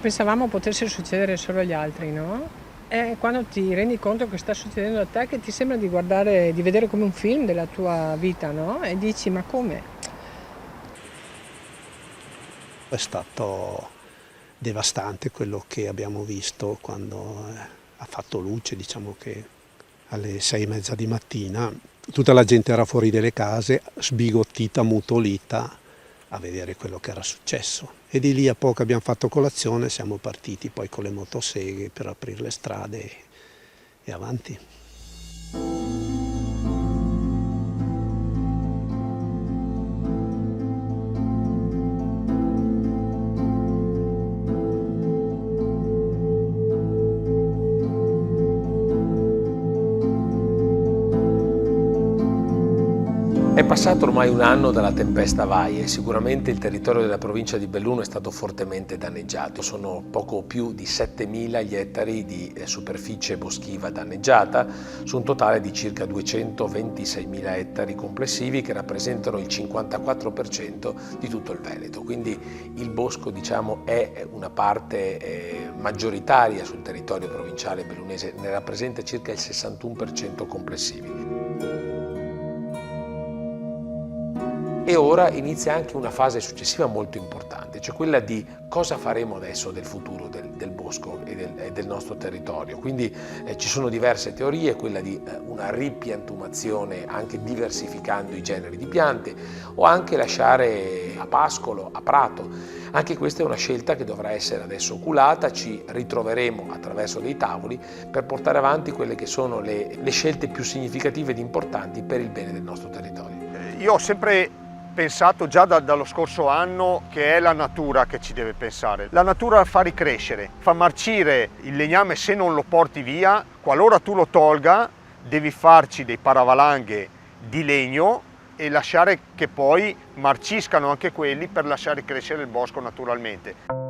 pensavamo potesse succedere solo agli altri, no? È quando ti rendi conto che sta succedendo a te che ti sembra di guardare, di vedere come un film della tua vita, no? E dici, ma come? È stato devastante quello che abbiamo visto quando ha fatto luce, diciamo che alle 6:30 di mattina tutta la gente era fuori dalle case, sbigottita, mutolita a vedere quello che era successo. E di lì a poco abbiamo fatto colazione, siamo partiti poi con le motoseghe per aprire le strade e avanti. È passato ormai un anno dalla tempesta Vai e sicuramente il territorio della provincia di Belluno è stato fortemente danneggiato. Sono poco più di 7.000 gli ettari di superficie boschiva danneggiata su un totale di circa 226.000 ettari complessivi che rappresentano il 54% di tutto il Veneto. Quindi il bosco, diciamo, è una parte maggioritaria sul territorio provinciale bellunese, ne rappresenta circa il 61% complessivi. E ora inizia anche una fase successiva molto importante, cioè quella di cosa faremo adesso del futuro del bosco e del nostro territorio. Quindi ci sono diverse teorie, quella di una ripiantumazione anche diversificando i generi di piante o anche lasciare a pascolo, a prato. Anche questa è una scelta che dovrà essere adesso oculata, ci ritroveremo attraverso dei tavoli per portare avanti quelle che sono le scelte più significative ed importanti per il bene del nostro territorio. Io ho sempre pensato già dallo scorso anno che è la natura che ci deve pensare. La natura fa ricrescere, fa marcire il legname se non lo porti via, qualora tu lo tolga devi farci dei paravalanghe di legno e lasciare che poi marciscano anche quelli per lasciare crescere il bosco naturalmente.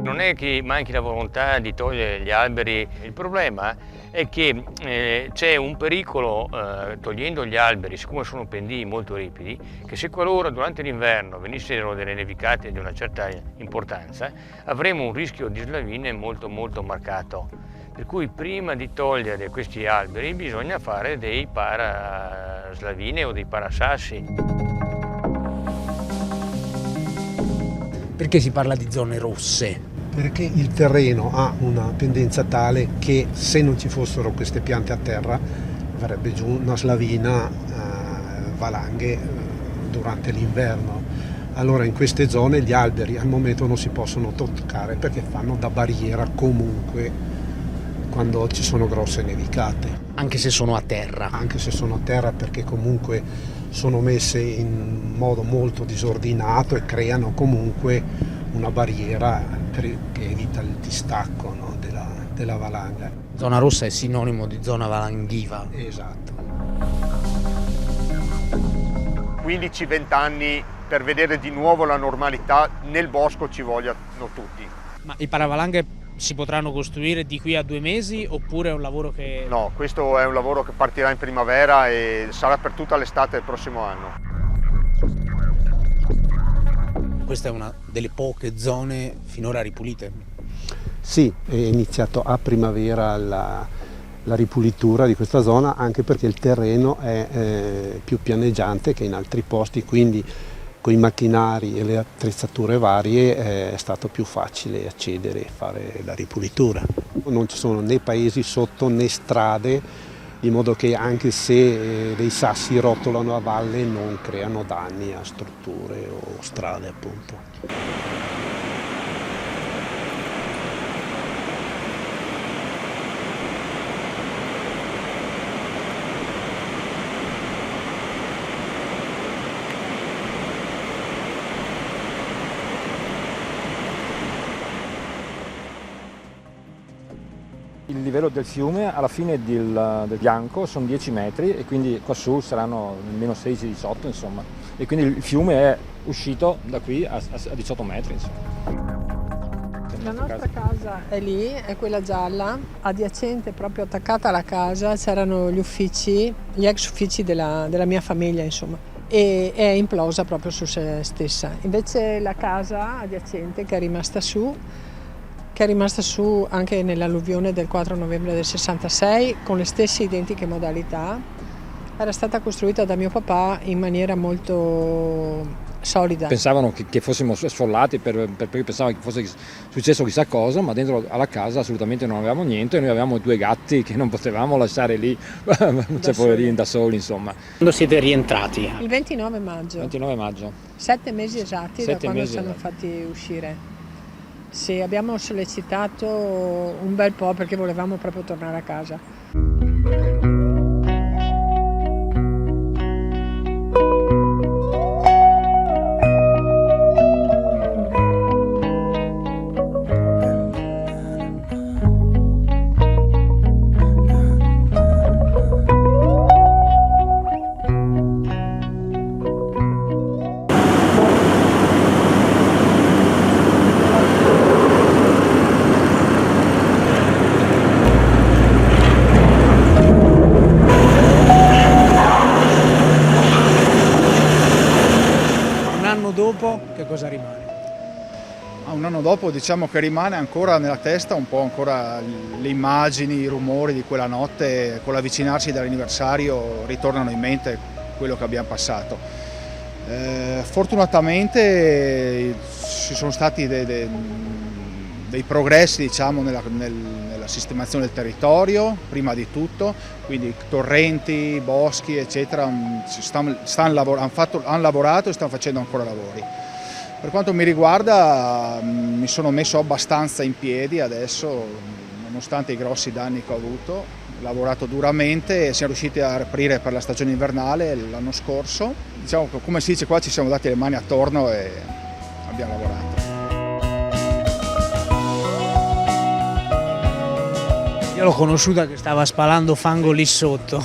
Non è che manchi la volontà di togliere gli alberi, il problema è che c'è un pericolo togliendo gli alberi, siccome sono pendii molto ripidi, che se qualora durante l'inverno venissero delle nevicate di una certa importanza, avremo un rischio di slavine molto marcato. Per cui prima di togliere questi alberi bisogna fare dei paraslavine o dei parasassi. Perché si parla di zone rosse? Perché il terreno ha una pendenza tale che se non ci fossero queste piante a terra verrebbe giù una slavina, valanghe durante l'inverno. Allora in queste zone gli alberi al momento non si possono toccare perché fanno da barriera comunque quando ci sono grosse nevicate. Anche se sono a terra? Anche se sono a terra, perché comunque sono messe in modo molto disordinato e creano comunque una barriera che evita il distacco, no, della valanga. Zona rossa è sinonimo di zona valanghiva. Esatto. 15-20 anni per vedere di nuovo la normalità nel bosco ci vogliono tutti. Ma i paravalanghe si potranno costruire di qui a 2 mesi oppure è un lavoro che... No, questo è un lavoro che partirà in primavera e sarà per tutta l'estate del prossimo anno. Questa è una delle poche zone finora ripulite? Sì, è iniziato a primavera la ripulitura di questa zona, anche perché il terreno è più pianeggiante che in altri posti, quindi con i macchinari e le attrezzature varie è stato più facile accedere e fare la ripulitura. Non ci sono né paesi sotto né strade, in modo che anche se dei sassi rotolano a valle non creano danni a strutture o strade, appunto. Il livello del fiume alla fine del bianco sono 10 metri e quindi qua su saranno almeno 16-18 insomma, e quindi il fiume è uscito da qui a 18 metri insomma. La nostra casa è lì, è quella gialla, adiacente, proprio attaccata alla casa, c'erano gli uffici, gli ex uffici della mia famiglia, insomma, e è implosa proprio su se stessa. Invece la casa adiacente, che è rimasta su anche nell'alluvione del 4 novembre del 66, con le stesse identiche modalità, era stata costruita da mio papà in maniera molto solida. Pensavano che fossimo sfollati perché pensavano che fosse successo chissà cosa, ma dentro alla casa assolutamente non avevamo niente, e noi avevamo 2 gatti che non potevamo lasciare lì, cioè poverini, da soli, insomma. Quando siete rientrati? Il 29 maggio. 29 maggio. 7 mesi esatti da 7 quando mesi ci hanno esatti. fatti uscire. Sì, abbiamo sollecitato un bel po' perché volevamo proprio tornare a casa. Un anno dopo che cosa rimane? Un anno dopo diciamo che rimane ancora nella testa un po' ancora le immagini, i rumori di quella notte, con l'avvicinarsi dell'anniversario ritornano in mente quello che abbiamo passato. Fortunatamente ci sono stati dei progressi, diciamo, nella sistemazione del territorio, prima di tutto, quindi torrenti, boschi eccetera, hanno lavorato e stanno facendo ancora lavori. Per quanto mi riguarda mi sono messo abbastanza in piedi adesso, nonostante i grossi danni che ho avuto, ho lavorato duramente e siamo riusciti a riaprire per la stagione invernale l'anno scorso. Diciamo che, come si dice qua, ci siamo dati le mani attorno e abbiamo lavorato. Io l'ho conosciuta che stava spalando fango lì sotto.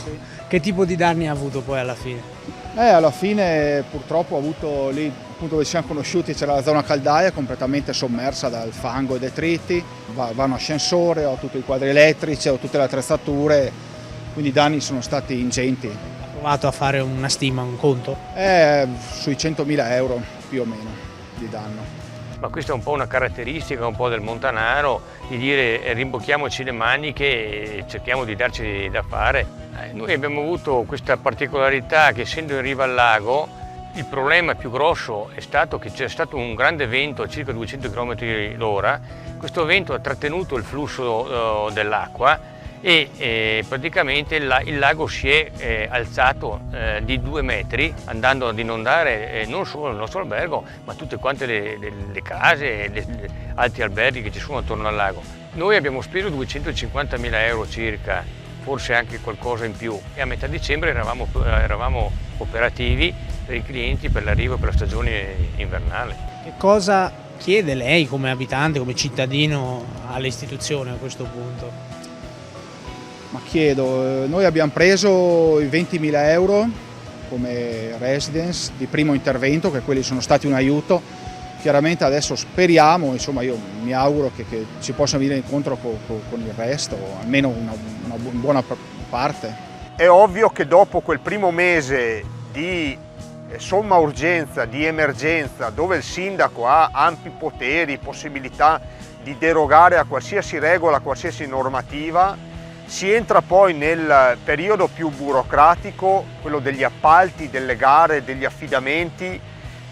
Che tipo di danni ha avuto poi alla fine? Alla fine purtroppo ho avuto lì, appunto dove ci siamo conosciuti, c'era la zona caldaia completamente sommersa dal fango e detriti, vanno ascensore, ho tutti i quadri elettrici, ho tutte le attrezzature, quindi i danni sono stati ingenti. Ha provato a fare una stima, un conto? Sui 100.000 euro più o meno di danno. Ma questa è un po' una caratteristica un po' del montanaro, di dire rimbocchiamoci le maniche e cerchiamo di darci da fare. Noi abbiamo avuto questa particolarità che, essendo in riva al lago, il problema più grosso è stato che c'è stato un grande vento a circa 200 km/h. Questo vento ha trattenuto il flusso dell'acqua e praticamente il lago si è alzato di 2 metri, andando ad inondare non solo il nostro albergo, ma tutte quante le case, altri alberghi che ci sono attorno al lago. Noi abbiamo speso 250.000 euro circa, forse anche qualcosa in più, e a metà dicembre eravamo operativi per i clienti per l'arrivo per la stagione invernale. Che cosa chiede lei come abitante, come cittadino alle istituzioni a questo punto? Ma chiedo, noi abbiamo preso i 20.000 euro come residence di primo intervento, che quelli sono stati un aiuto. Chiaramente adesso speriamo, insomma io mi auguro che ci possa venire incontro con il resto, almeno una buona parte. È ovvio che dopo quel primo mese di somma urgenza, di emergenza, dove il sindaco ha ampi poteri, possibilità di derogare a qualsiasi regola, a qualsiasi normativa, si entra poi nel periodo più burocratico, quello degli appalti, delle gare, degli affidamenti,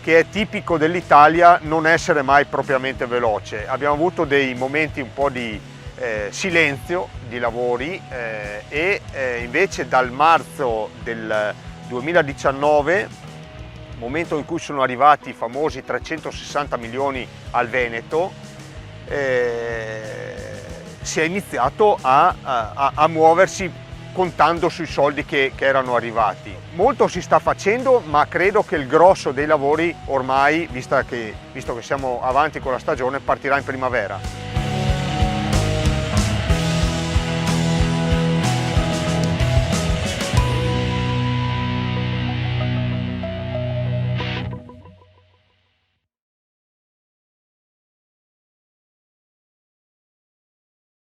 che è tipico dell'Italia non essere mai propriamente veloce. Abbiamo avuto dei momenti un po' di silenzio di lavori e invece dal marzo del 2019, momento in cui sono arrivati i famosi 360 milioni al Veneto, si è iniziato a muoversi contando sui soldi che erano arrivati. Molto si sta facendo, ma credo che il grosso dei lavori ormai, visto che siamo avanti con la stagione, partirà in primavera.